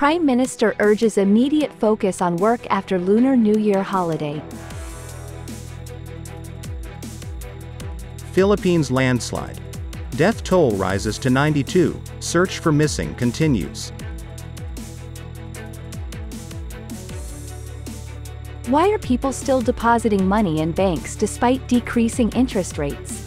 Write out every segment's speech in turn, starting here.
Prime Minister urges immediate focus on work after Lunar New Year holiday. Philippines landslide. Death toll rises to 92, search for missing continues. Why are people still depositing money in banks despite decreasing interest rates?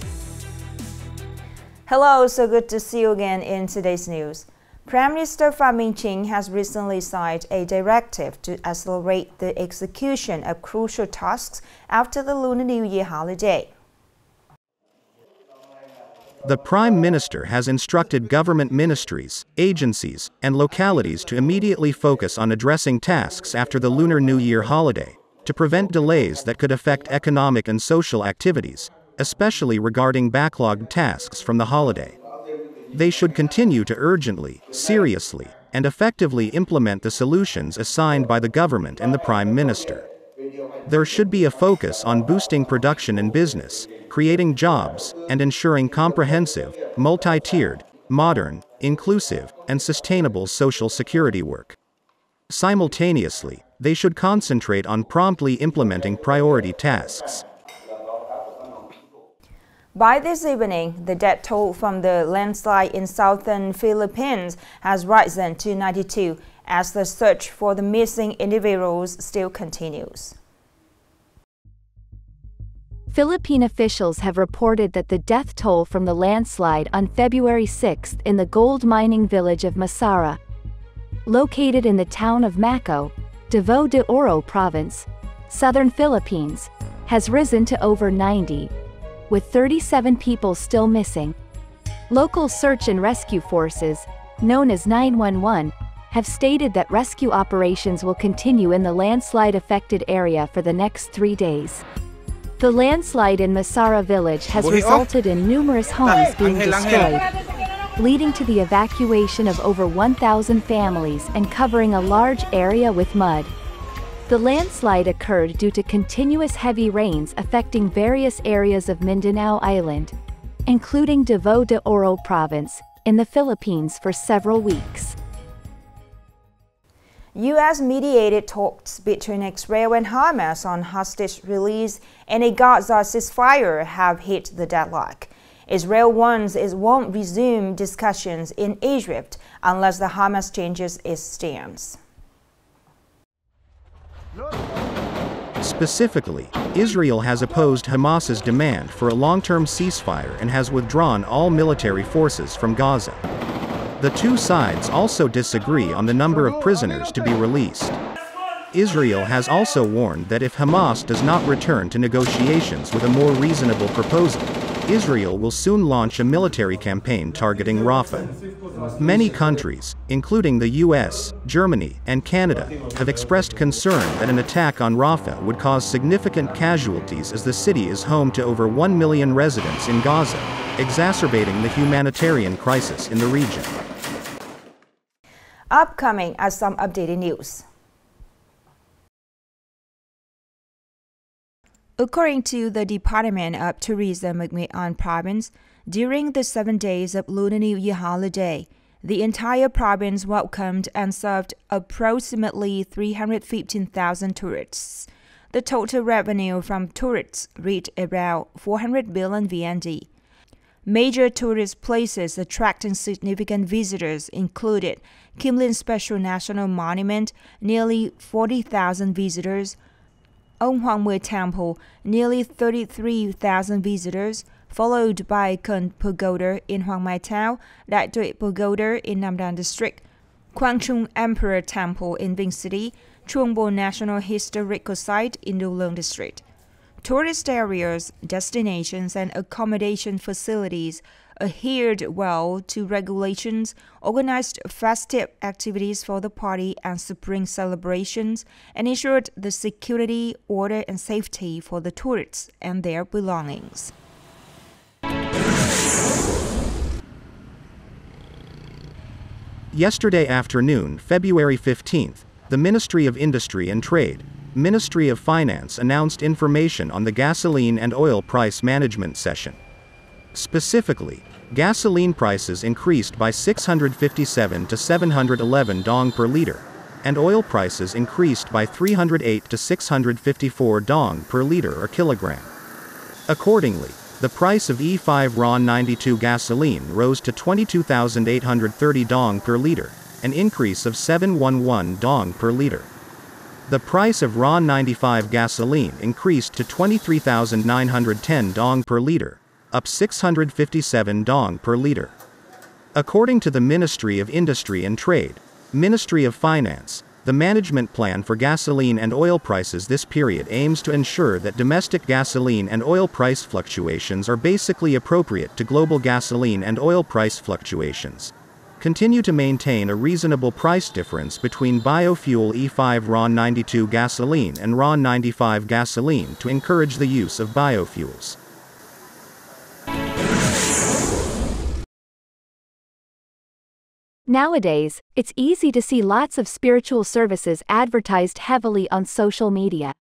Hello, so good to see you again in today's news. Prime Minister Fuming Ching has recently signed a directive to accelerate the execution of crucial tasks after the Lunar New Year holiday. The Prime Minister has instructed government ministries, agencies, and localities to immediately focus on addressing tasks after the Lunar New Year holiday, to prevent delays that could affect economic and social activities, especially regarding backlogged tasks from the holiday. They should continue to urgently, seriously, and effectively implement the solutions assigned by the government and the Prime Minister. There should be a focus on boosting production and business, creating jobs, and ensuring comprehensive, multi-tiered, modern, inclusive, and sustainable social security work. Simultaneously, they should concentrate on promptly implementing priority tasks. By this evening, the death toll from the landslide in southern Philippines has risen to 92 as the search for the missing individuals still continues. Philippine officials have reported that the death toll from the landslide on February 6 in the gold mining village of Masara, located in the town of Macao, Davao de Oro Province, southern Philippines, has risen to over 90, with 37 people still missing. Local search and rescue forces, known as 911, have stated that rescue operations will continue in the landslide-affected area for the next 3 days. The landslide in Masara village has resulted in numerous homes being destroyed, leading to the evacuation of over 1,000 families and covering a large area with mud. The landslide occurred due to continuous heavy rains affecting various areas of Mindanao Island, including Davao de Oro Province, in the Philippines for several weeks. U.S.-mediated talks between Israel and Hamas on hostage release and a Gaza ceasefire have hit the deadlock. Israel warns it won't resume discussions in Egypt unless the Hamas changes its stance. Specifically, Israel has opposed Hamas's demand for a long-term ceasefire and has withdrawn all military forces from Gaza. The two sides also disagree on the number of prisoners to be released. Israel has also warned that if Hamas does not return to negotiations with a more reasonable proposal, Israel will soon launch a military campaign targeting Rafah. Many countries, including the US, Germany, and Canada, have expressed concern that an attack on Rafah would cause significant casualties as the city is home to over 1 million residents in Gaza, exacerbating the humanitarian crisis in the region. Upcoming are some updated news. According to the Department of Tourism of Nghệ An Province, during the 7 days of Lunar New Year holiday, the entire province welcomed and served approximately 315,000 tourists. The total revenue from tourists reached around 400 billion VND. Major tourist places attracting significant visitors included Kim Lin Special National Monument, nearly 40,000 visitors, Ông Hoàng Mười Temple, nearly 33,000 visitors, followed by Kênh Pagoda in Hoàng Mai Town, Đại Tuệ Pagoda in Nam Dan District, Quang Trung Emperor Temple in Vinh City, Truyen National Historical Site in Du Lương District. Tourist areas, destinations, and accommodation facilities adhered well to regulations, organized festive activities for the party and spring celebrations, and ensured the security, order, and safety for the tourists and their belongings. Yesterday afternoon, February 15th, the Ministry of Industry and Trade, Ministry of Finance announced information on the gasoline and oil price management session. Specifically, gasoline prices increased by 657 to 711 dong per liter, and oil prices increased by 308 to 654 dong per liter or kilogram. Accordingly, the price of E5 RON 92 gasoline rose to 22,830 dong per liter, an increase of 711 dong per liter. The price of RON 95 gasoline increased to 23,910 dong per liter, up 657 dong per liter. According to the Ministry of Industry and Trade, Ministry of Finance, the management plan for gasoline and oil prices this period aims to ensure that domestic gasoline and oil price fluctuations are basically appropriate to global gasoline and oil price fluctuations. Continue to maintain a reasonable price difference between biofuel E5 RON 92 gasoline and RON 95 gasoline to encourage the use of biofuels. Nowadays, it's easy to see lots of spiritual services advertised heavily on social media.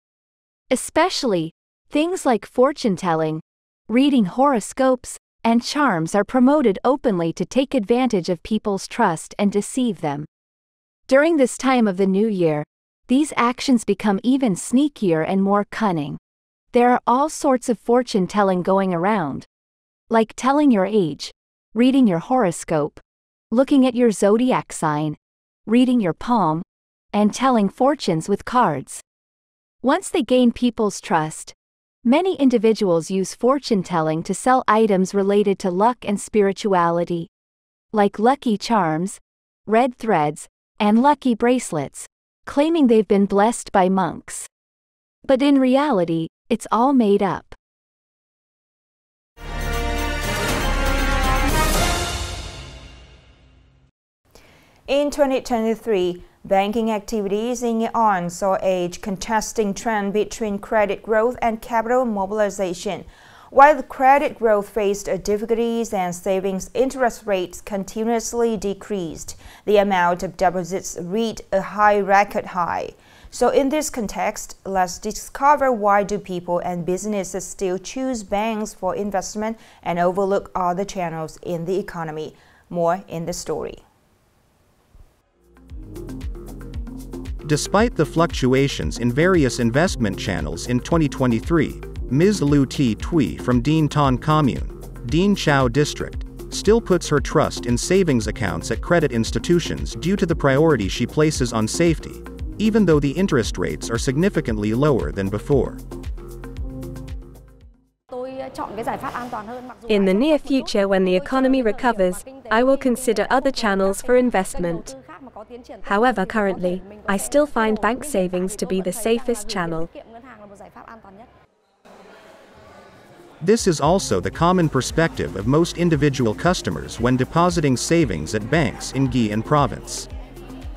Especially, things like fortune-telling, reading horoscopes, and charms are promoted openly to take advantage of people's trust and deceive them. During this time of the new year, these actions become even sneakier and more cunning. There are all sorts of fortune-telling going around, like telling your age, reading your horoscope, looking at your zodiac sign, reading your palm, and telling fortunes with cards. Once they gain people's trust, many individuals use fortune-telling to sell items related to luck and spirituality, like lucky charms, red threads, and lucky bracelets, claiming they've been blessed by monks. But in reality, it's all made up. In 2023, banking activities in Nghệ An saw a contrasting trend between credit growth and capital mobilization. While the credit growth faced difficulties and savings interest rates continuously decreased, the amount of deposits reached a high record high. So in this context, let's discover why do people and businesses still choose banks for investment and overlook other channels in the economy. More in the story. Despite the fluctuations in various investment channels in 2023, Ms. Lu Thi Tui from Dien Ton Commune, Dien Chau District, still puts her trust in savings accounts at credit institutions due to the priority she places on safety, even though the interest rates are significantly lower than before. In the near future, when the economy recovers, I will consider other channels for investment. However, currently, I still find bank savings to be the safest channel. This is also the common perspective of most individual customers when depositing savings at banks in Nghệ An Province.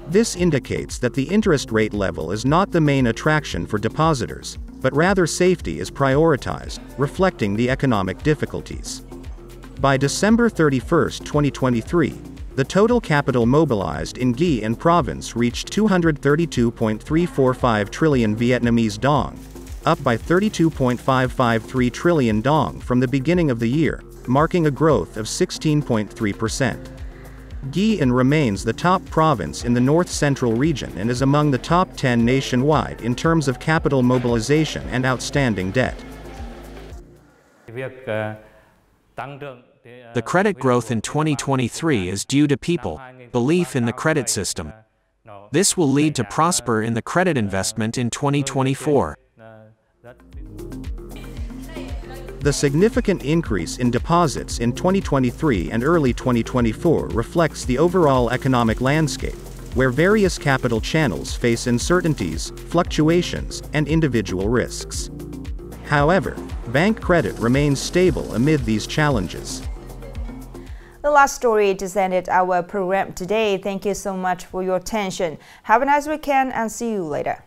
This indicates that the interest rate level is not the main attraction for depositors, but rather safety is prioritized, reflecting the economic difficulties. By December 31, 2023, the total capital mobilized in Nghệ An Province reached 232.345 trillion Vietnamese dong, up by 32.553 trillion dong from the beginning of the year, marking a growth of 16.3%. Nghệ An remains the top province in the north-central region and is among the top 10 nationwide in terms of capital mobilization and outstanding debt. The credit growth in 2023 is due to people, belief in the credit system. This will lead to prosper in the credit investment in 2024. The significant increase in deposits in 2023 and early 2024 reflects the overall economic landscape, where various capital channels face uncertainties, fluctuations, and individual risks. However, bank credit remains stable amid these challenges. The last story just ended our program today. Thank you so much for your attention. Have a nice weekend and see you later.